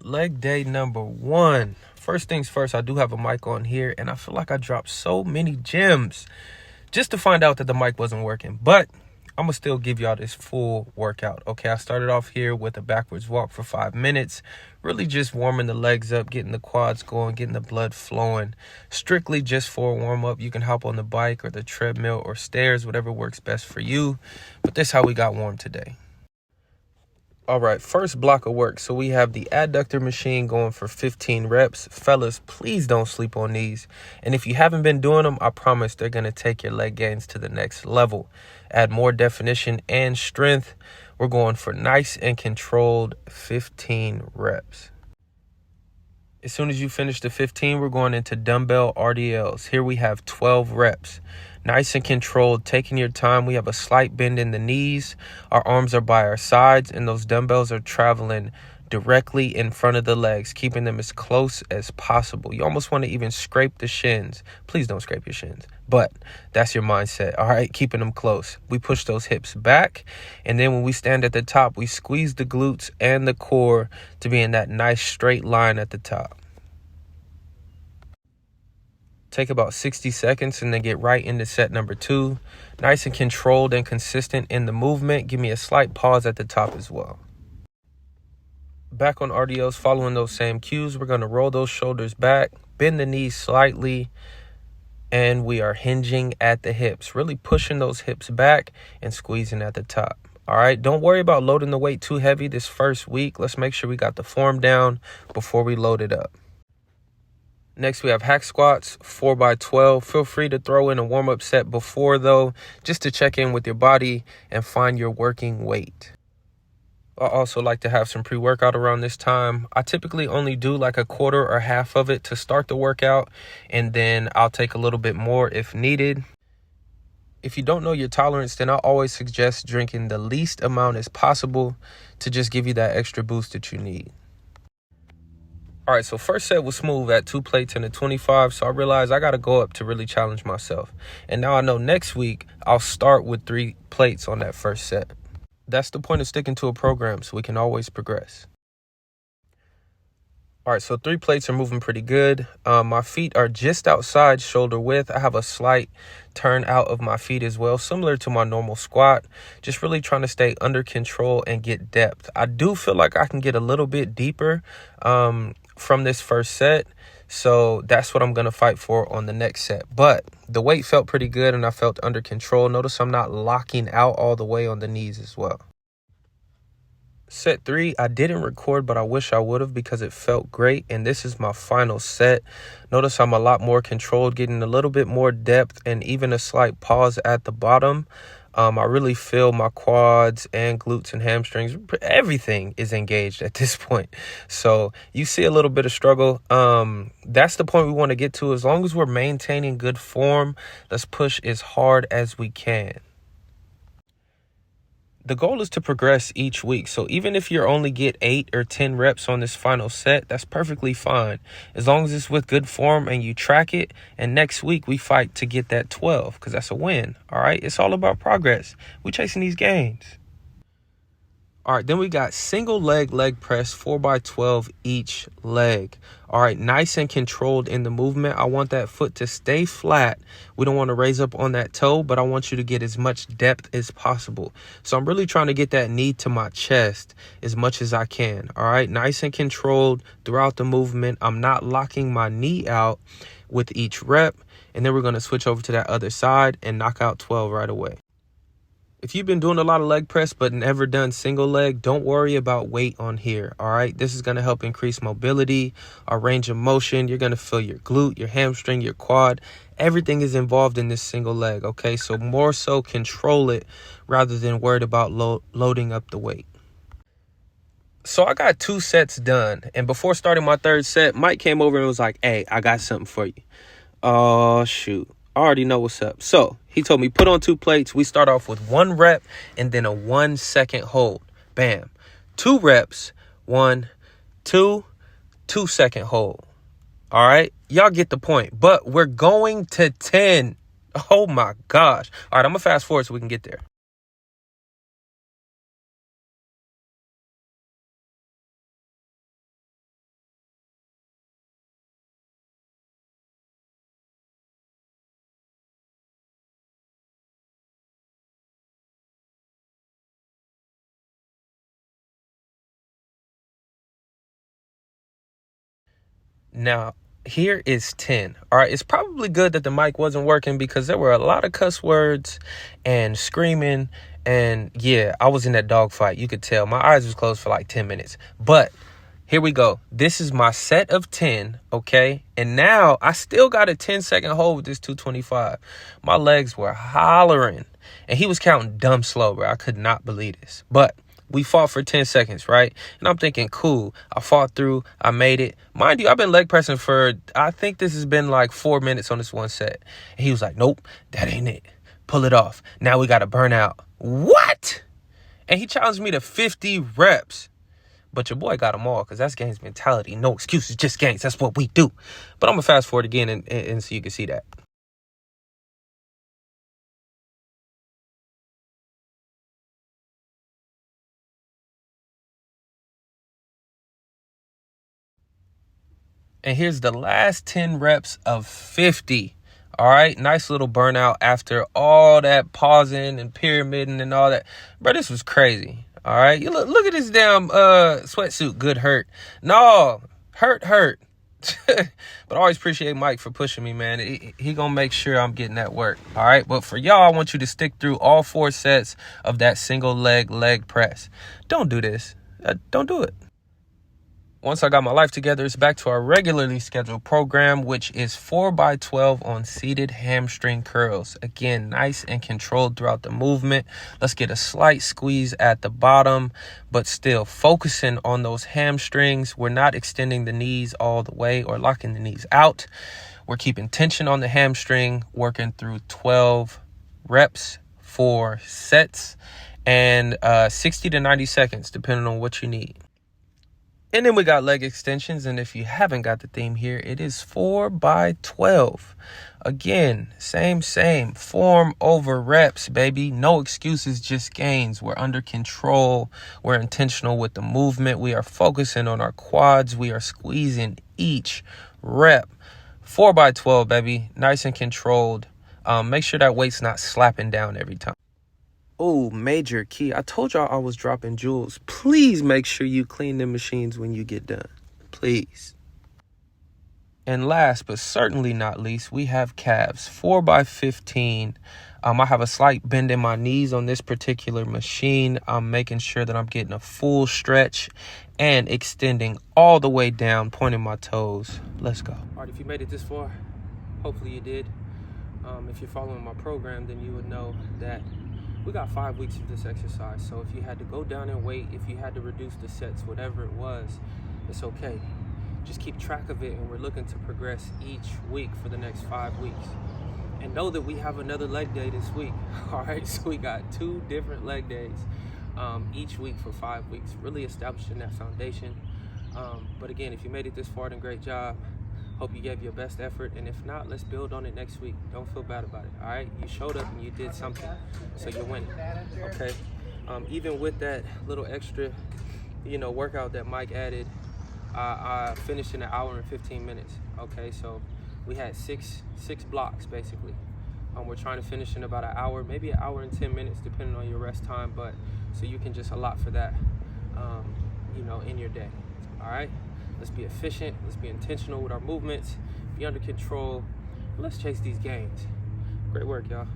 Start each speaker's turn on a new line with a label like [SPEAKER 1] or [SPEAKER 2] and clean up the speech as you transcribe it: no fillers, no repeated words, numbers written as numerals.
[SPEAKER 1] leg day number 1. First things first, I do have a mic on here, and I feel like I dropped so many gems just to find out that the mic wasn't working. But I'm going to still give y'all this full workout. Okay, I started off here with a backwards walk for 5 minutes, really just warming the legs up, getting the quads going, getting the blood flowing. Strictly just for a warm-up. You can hop on the bike or the treadmill or stairs, whatever works best for you. But this is how we got warm today. All right, first block of work. So we have the adductor machine going for 15 reps. Fellas, please don't sleep on these. And if you haven't been doing them, I promise they're going to take your leg gains to the next level. Add more definition and strength. We're going for nice and controlled 15 reps. As soon as you finish the 15, we're going into dumbbell RDLs. Here we have 12 reps. Nice and controlled, taking your time. We have a slight bend in the knees. Our arms are by our sides, and those dumbbells are traveling directly in front of the legs, keeping them as close as possible. You almost want to even scrape the shins. Please don't scrape your shins, but that's your mindset, all right? Keeping them close. We push those hips back, and then when we stand at the top, we squeeze the glutes and the core to be in that nice straight line at the top. Take about 60 seconds and then get right into set number 2. Nice and controlled and consistent in the movement. Give me a slight pause at the top as well. Back on RDLs, following those same cues, we're going to roll those shoulders back, bend the knees slightly, and we are hinging at the hips, really pushing those hips back and squeezing at the top. All right, don't worry about loading the weight too heavy this first week. Let's make sure we got the form down before we load it up. Next, we have hack squats, 4x12. Feel free to throw in a warm-up set before, though, just to check in with your body and find your working weight. I also like to have some pre-workout around this time. I typically only do like a quarter or half of it to start the workout, and then I'll take a little bit more if needed. If you don't know your tolerance, then I always suggest drinking the least amount as possible to just give you that extra boost that you need. All right, so first set was smooth at 2 plates and a 25, so I realized I got to go up to really challenge myself. And now I know next week I'll start with 3 plates on that first set. That's the point of sticking to a program, so we can always progress. All right, so 3 plates are moving pretty good. My feet are just outside shoulder width. I have a slight turn out of my feet as well, similar to my normal squat. Just really trying to stay under control and get depth. I do feel like I can get a little bit deeper from this first set, so that's what I'm going to fight for on the next set. But the weight felt pretty good, and I felt under control. Notice I'm not locking out all the way on the knees as well. Set 3, I didn't record, but I wish I would have because it felt great. And this is my final set. Notice I'm a lot more controlled, getting a little bit more depth and even a slight pause at the bottom. I really feel my quads and glutes and hamstrings. Everything is engaged at this point. So you see a little bit of struggle. That's the point we want to get to. As long as we're maintaining good form, let's push as hard as we can. The goal is to progress each week. So even if you only get 8 or 10 reps on this final set, that's perfectly fine. As long as it's with good form and you track it. And next week we fight to get that 12 because that's a win. All right. It's all about progress. We're chasing these gains. All right, then we got single leg press, 4x12 each leg. All right, nice and controlled in the movement. I want that foot to stay flat. We don't want to raise up on that toe, but I want you to get as much depth as possible. So I'm really trying to get that knee to my chest as much as I can. All right, nice and controlled throughout the movement. I'm not locking my knee out with each rep. And then we're going to switch over to that other side and knock out 12 right away. If you've been doing a lot of leg press but never done single leg, don't worry about weight on here, all right? This is going to help increase mobility, our range of motion. You're going to feel your glute, your hamstring, your quad. Everything is involved in this single leg, okay? So more so control it rather than worried about loading up the weight. So I got 2 sets done, and before starting my 3rd set, Mike came over and was like, hey, I got something for you. Oh, shoot. I already know what's up. So he told me put on 2 plates. We start off with 1 rep and then a 1 second hold. Bam. 2 reps, 1, 2, 2 second hold. All right. Y'all get the point. But we're going to 10. Oh my gosh. All right. I'm going to fast forward so we can get there. Now, here is 10. All right, it's probably good that the mic wasn't working because there were a lot of cuss words and screaming. And yeah, I was in that dogfight. You could tell my eyes was closed for like 10 minutes. But here we go. This is my set of 10, okay? And now I still got a 10-second hold with this 225. My legs were hollering. And he was counting dumb slow, bro. I could not believe this. But we fought for 10 seconds, right? And I'm thinking, cool. I fought through. I made it. Mind you, I've been leg pressing for, I think this has been like 4 minutes on this one set. And he was like, nope, that ain't it. Pull it off. Now we got to burn out. What? And he challenged me to 50 reps. But your boy got them all because that's Gaines mentality. No excuses, just Gaines. That's what we do. But I'm going to fast forward again and so you can see that. And here's the last 10 reps of 50. All right, nice little burnout after all that pausing and pyramiding and all that. Bro, this was crazy. All right, you look at this damn sweatsuit. Good hurt. No, hurt. But I always appreciate Mike for pushing me, man. He gonna make sure I'm getting that work. All right, but for y'all, I want you to stick through all 4 sets of that single leg press. Don't do this. Don't do it. Once I got my life together, it's back to our regularly scheduled program, which is 4x12 on seated hamstring curls. Again, nice and controlled throughout the movement. Let's get a slight squeeze at the bottom, but still focusing on those hamstrings. We're not extending the knees all the way or locking the knees out. We're keeping tension on the hamstring, working through 12 reps, 4 sets, and 60 to 90 seconds, depending on what you need. And then we got leg extensions. And if you haven't got the theme here, it is 4x12. Again, same. Form over reps, baby. No excuses, just gains. We're under control. We're intentional with the movement. We are focusing on our quads. We are squeezing each rep. 4x12, baby. Nice and controlled. Make sure that weight's not slapping down every time. Oh, major key. I told y'all I was dropping jewels. Please make sure you clean the machines when you get done. Please. And last but certainly not least, we have calves. 4x15. I have a slight bend in my knees on this particular machine. I'm making sure that I'm getting a full stretch and extending all the way down, pointing my toes. Let's go. All right, if you made it this far, hopefully you did. If you're following my program, then you would know that we got 5 weeks of this exercise. So if you had to go down in weight, if you had to reduce the sets, whatever it was, it's okay. Just keep track of it, and we're looking to progress each week for the next 5 weeks. And know that we have another leg day this week. All right, so we got 2 different leg days each week for 5 weeks, really establishing that foundation. But again, if you made it this far, then great job. Hope you gave your best effort, and if not, let's build on it next week. Don't feel bad about it, all right? You showed up and you did something, so you're winning, okay? Even with that little extra, workout that Mike added, I finished in 1 hour and 15 minutes, okay? So we had six blocks, basically. We're trying to finish in about 1 hour, maybe 1 hour and 10 minutes, depending on your rest time, but so you can just allot for that, in your day, all right? Let's be efficient. Let's be intentional with our movements. Be under control. Let's chase these gains. Great work, y'all.